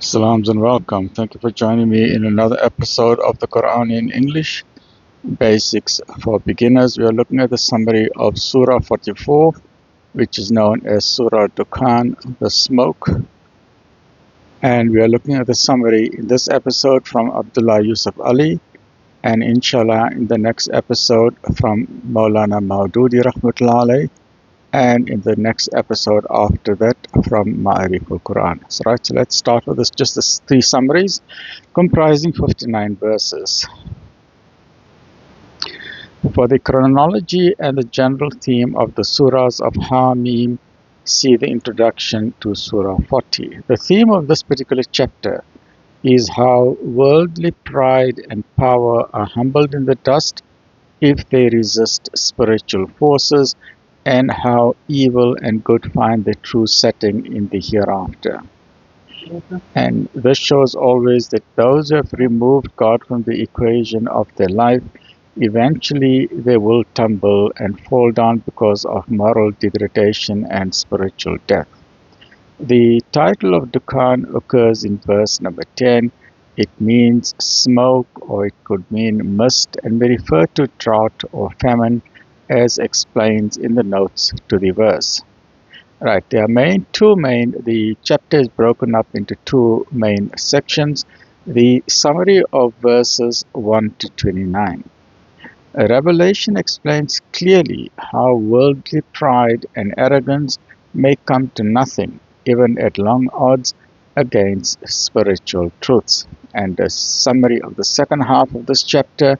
Salams and welcome. Thank you for joining me in another episode of the Quran in English Basics for Beginners. We are looking at the summary of Surah 44, which is known as Surah Dukhan, the smoke. And we are looking at the summary in this episode from Abdullah Yusuf Ali, and inshallah in the next episode from Maulana Maududi Rahmatullah Alayhi, and in the next episode after that from Ma'arif al-Quran. So let's start with just the three summaries comprising 59 verses. For the chronology and the general theme of the surahs of Hamim, see the introduction to Surah 40. The theme of this particular chapter is how worldly pride and power are humbled in the dust if they resist spiritual forces, and how evil and good find their true setting in the hereafter. And this shows always that those who have removed God from the equation of their life, eventually they will tumble and fall down because of moral degradation and spiritual death. The title of Dukhan occurs in verse number 10. It means smoke, or it could mean mist, and may refer to drought or famine, as explains in the notes to the verse. Right, the chapter is broken up into two main sections. The summary of verses 1 to 29. A revelation explains clearly how worldly pride and arrogance may come to nothing, even at long odds against spiritual truths. And a summary of the second half of this chapter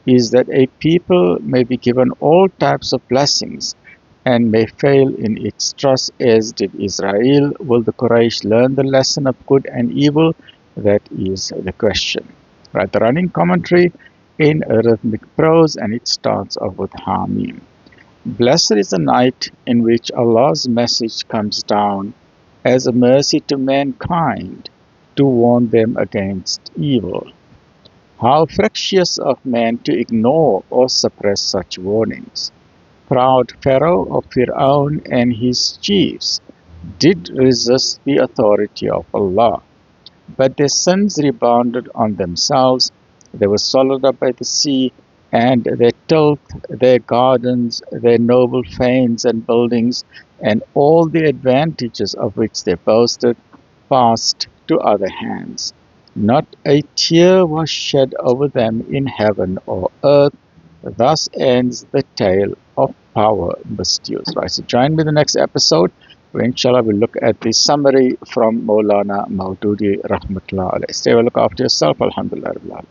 is that a people may be given all types of blessings and may fail in its trust, as did Israel. Will the Quraysh learn the lesson of good and evil? That is the question. Right, the running commentary in rhythmic prose, and it starts off with Hamim. Blessed is the night in which Allah's message comes down as a mercy to mankind to warn them against evil. How fractious of man to ignore or suppress such warnings. Proud Pharaoh of Fir'aun and his chiefs did resist the authority of Allah, but their sins rebounded on themselves. They were swallowed up by the sea, and their tilth, their gardens, their noble fanes and buildings, and all the advantages of which they boasted, passed to other hands. Not a tear was shed over them in heaven or earth. Thus ends the tale of power misused. Right, so join me in the next episode, where inshallah we'll look at the summary from Maulana Maududi Rahmatullah Alayhi. Stay well, look after yourself. Alhamdulillah.